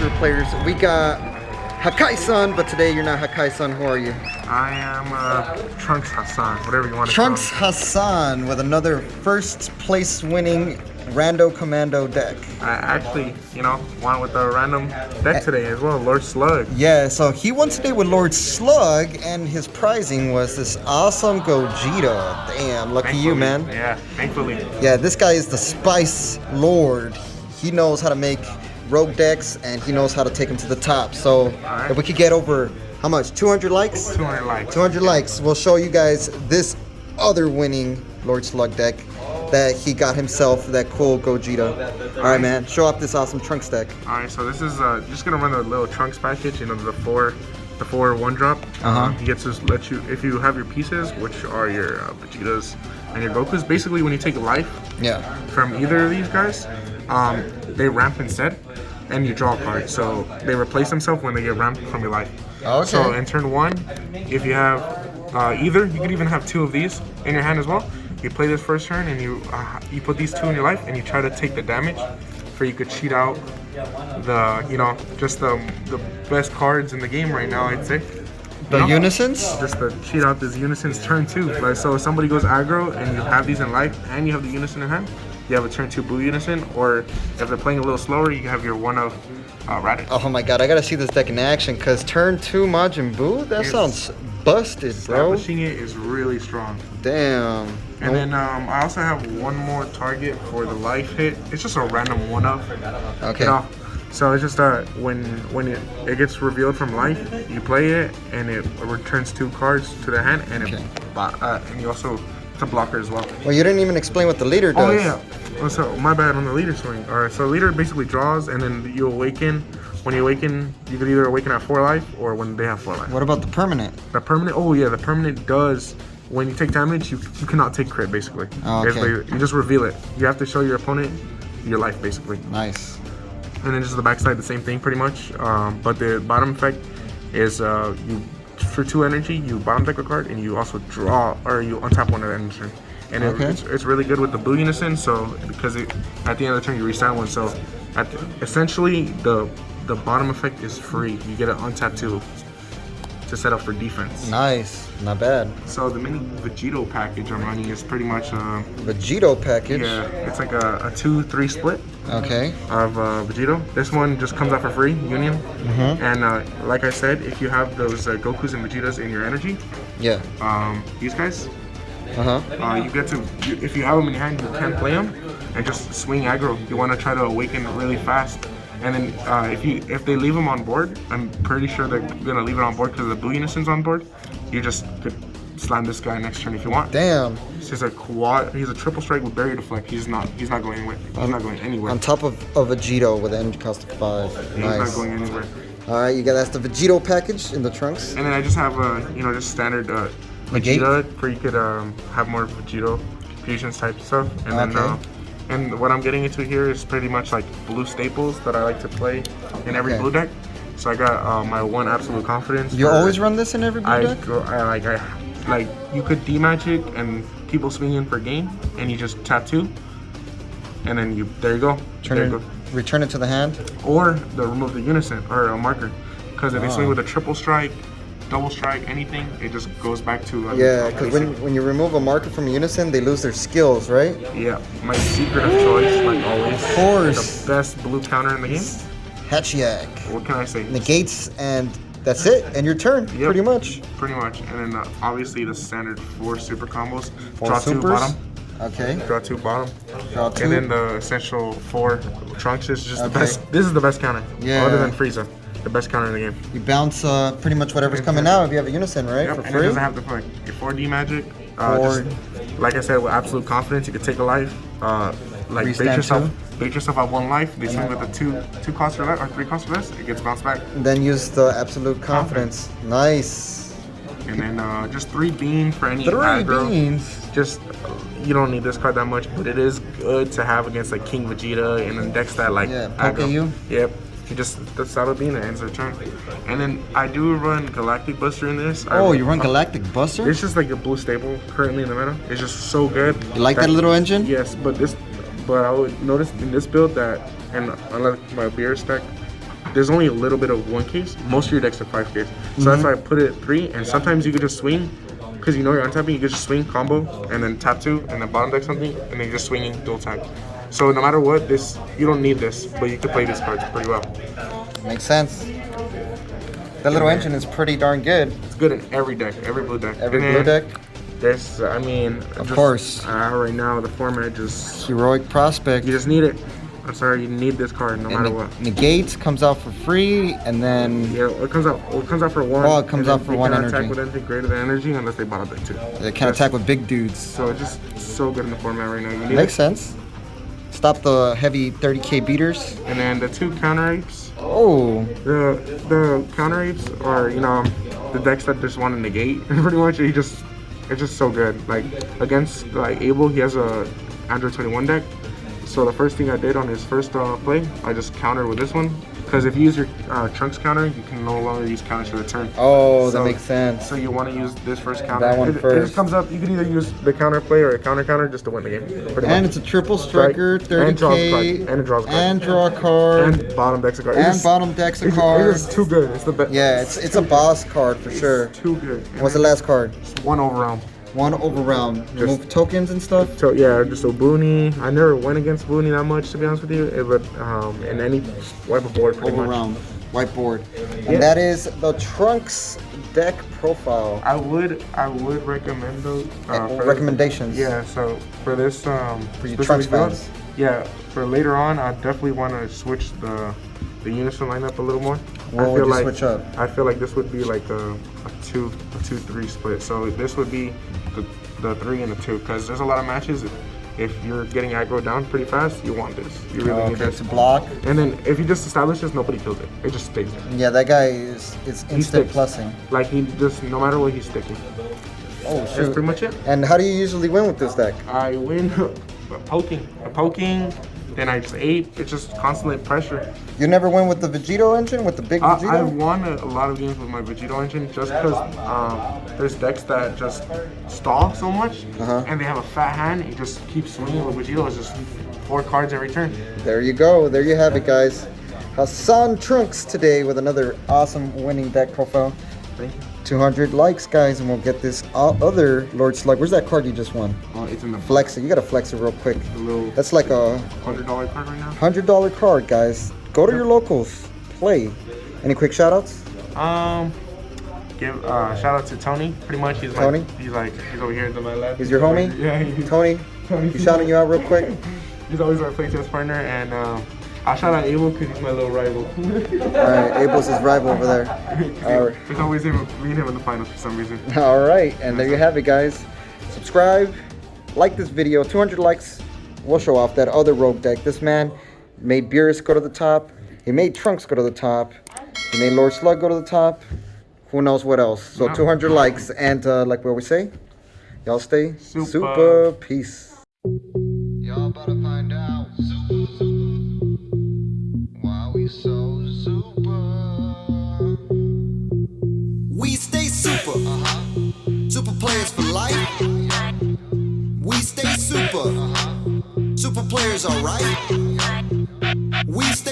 Super players. We got Hakai-san, but today you're not Hakai-san. Who are you? I am Trunks Hassan, whatever you want to Trunks call Hassan with another first place winning Rando Commando deck. I actually, won with a random deck today as well, Lord Slug. Yeah, so he won today with Lord Slug, and his prizing was this awesome Gogeta. Damn, lucky you, man. Yeah, thankfully. Yeah, this guy is the Spice Lord. He knows how to make rogue decks, and he knows how to take them to the top. So if we could get over, how much, 200 likes? 200 likes. 200 likes. We'll show you guys this other winning Lord Slug deck that he got himself, that cool Gogeta. All right, man, show off this awesome Trunks deck. All right, so this is just gonna run the little Trunks package. The four 1-drop. He gets to let you, if you have your pieces, which are your Vegetas and your Gokus. Basically, when you take life from either of these guys, they ramp instead, and you draw a card. So they replace themselves when they get ramped from your life. Okay. So in turn 1, if you have either, you could even have 2 of these in your hand as well. You play this first turn, and you put these 2 in your life, and you try to take the damage, for you could cheat out the just the best cards in the game right now, I'd say. The Unisons? Just to cheat out this Unisons turn 2. Like, so if somebody goes aggro and you have these in life and you have the Unison in hand, you have a turn 2 Blue Unison, or if they're playing a little slower, you have your 1 of Raditz. Oh my god, I gotta see this deck in action, because turn 2 Majin Buu? That sounds busted, bro. Establishing it is really strong. Damn. And then I also have one more target for the life hit. It's just a random 1-up. Okay. So it's just when it gets revealed from life, you play it, and it returns 2 cards to the hand, and and you also, it's a blocker as well. Well, you didn't even explain what the leader does. Oh yeah. So my bad on the leader swing. All right. So the leader basically draws, and then you awaken. When you awaken, you could either awaken at 4 life or when they have 4 life. What about the permanent? The permanent. Oh yeah, the permanent does. When you take damage, you cannot take crit, basically. Oh, okay. Basically, you just reveal it. You have to show your opponent your life, basically. Nice. And then just the backside, the same thing, pretty much. But the bottom effect is you, for 2 energy, you bottom deck a card, and you also draw, or you untap one of the end turn. And it's really good with the Blue Unison, so because at the end of the turn, you reset 1. So essentially, the bottom effect is free. You get an untap to set up for defense. Nice, not bad. So the mini Vegito package I'm running is pretty much Vegito package? Yeah, it's like a 2-3 split. Okay. Of Vegito. This one just comes out for free, Union. And like I said, if you have those Gokus and Vegetas in your energy, these guys, you get to, if you have them in your hand, you can play them and just swing aggro. You want to try to awaken really fast. And then if they leave them on board, I'm pretty sure they're gonna leave it on board because the Blue Unison's on board. You just could slam this guy next turn if you want. Damn. He's a quad. He's a triple strike with barrier deflect. He's not going anywhere. He's not going anywhere. On top of a Vegito with an energy cost of 5. Nice. He's not going anywhere. All right, that's the Vegito package in the Trunks. And then I just have just standard Vegeta, where you could have more Vegito fusions type stuff. And then and what I'm getting into here is pretty much like blue staples that I like to play in every blue deck. So I got my 1 Absolute Confidence. You always run this in every blue deck? Like you could D-Magic and people swing in for game, and you just tap 2, and then there you go. Return it to the hand? Or remove the Unison or a marker. Because if they swing with a triple strike, double strike, anything, it just goes back to because when you remove a marker from Unison, they lose their skills, right? Yeah, my secret of choice, like always. Of course. The best blue counter in the game. Hatchiak. What can I say? Negates, and that's it, and your turn, pretty much. Pretty much, and then obviously the standard 4 super combos. 4 draw supers. 2 bottom. Okay. Draw 2 bottom. Draw 2. And then the essential 4 Trunks is just the best. This is the best counter. Yeah. Other than Frieza. The best counter in the game. You bounce pretty much whatever's coming out if you have a Unison, right? Yep. For and free? it doesn't have to play. Your 4D magic. Just, like I said, with absolute confidence, you could take a life. Bait yourself at 1 life. They swing with a 2 cost or less, or 3 cost or less. It gets bounced back. And then use the absolute confidence. Nice. And then just 3 bean for any 3 aggro. beans. Just you don't need this card that much, but it is good to have against like King Vegeta and then decks that like poke you. Yep. You just the Saddle Bean and ends their turn. And then I do run Galactic Buster in this. You run Galactic Buster? It's just like a blue staple currently in the meta. It's just so good. You like that little engine? Yes, but I would notice in this build that, and unlike my beer spec, there's only a little bit of one case. Most of your decks are 5 case, so that's why I put it at 3. And sometimes you could just swing, because you know you're untapping. You could just swing combo and then tap 2 and then bottom deck something, and then you're just swinging dual tap. So no matter what, this you don't need this, but you can play these cards pretty well. Makes sense. The little engine is pretty darn good. It's good in every deck, every blue deck. Every blue deck. This, I mean, of course. Right now the format just heroic prospect. You just need it. I'm sorry, you need this card no matter what. Negates comes out for free, and then it comes out for 1. Oh, it comes out for 1 energy. Attack with anything greater than energy unless they bottom deck 2. They can't attack with big dudes. So it's just so good in the format right now. You need Makes sense. Stop the heavy 30k beaters. And then the 2 counter apes. Oh. The counter apes are, you know, the decks that just want to negate. Pretty much, it's just so good. Like against like Abel, he has a Android 21 deck. So the first thing I did on his first play, I just countered with this one. Because if you use your Trunks counter, you can no longer use counters for the turn. Oh, so that makes sense. So you want to use this first counter. That one first. It just comes up. You can either use the counter play or a counter just to win the game. And it's a triple striker, 30k, and it draws a card. And draw a card. And bottom decks a card. And bottom decks a card. It's too good. It's the best. Yeah, it's a boss card for sure. It's too good. What's the last card? 1 overwhelm. 1 overwhelm. Remove tokens and stuff? So yeah, just a Booney. I never went against Booney that much, to be honest with you. But in any wipe a board pretty much. Whiteboard. And that is the Trunks deck profile. I would recommend those. Recommendations. Yeah, so for this for your Trunks fans. Yeah, for later on, I definitely want to switch the Unison lineup a little more. What would you switch up? I feel like this would be like a 2-3 split. So this would be the 3 and the 2, because there's a lot of matches. If you're getting aggro down pretty fast, you want this. You really need this to block. And then if you just establish this, nobody kills it. It just stays there. Yeah, that guy is instant plussing. Like he just, no matter what, he's sticking. Oh, shoot. That's pretty much it. And how do you usually win with this deck? I win poking. Then I just ate. It's just constant pressure. You never win with the Vegito engine, with the big Vegito? I won a lot of games with my Vegito engine just because there's decks that just stall so much, and they have a fat hand. You just keep swinging with Vegito. It's just 4 cards every turn. There you go. There you have it, guys. Hassan Trunks today with another awesome winning deck profile. Thank you. 200 likes, guys, and we'll get this other Lord Slug. Where's that card you just won? Oh, it's in the flex it. You gotta flex it real quick. That's like a $100 card right now. $100 card, guys. Go to your locals, play. Any quick shout outs? Give shout out to Tony. Pretty much, he's Tony. He's over here to my left. He's your homie. Yeah. Tony. He's shouting you out real quick. He's always our Playaz partner, and I'll shout out Abel because he's my little rival. Alright, Abel's his rival over there. Alright. It's always me and him in the finals for some reason. Alright, and there you have it, guys. Subscribe, like this video. 200 likes, we'll show off that other rogue deck. This man made Beerus go to the top. He made Trunks go to the top. He made Lord Slug go to the top. Who knows what else. So 200 likes, and like what we say, y'all stay super. Peace. Y'all about to find out. Why we so super? We stay super. Super players for life. We stay super. Super players, alright. We stay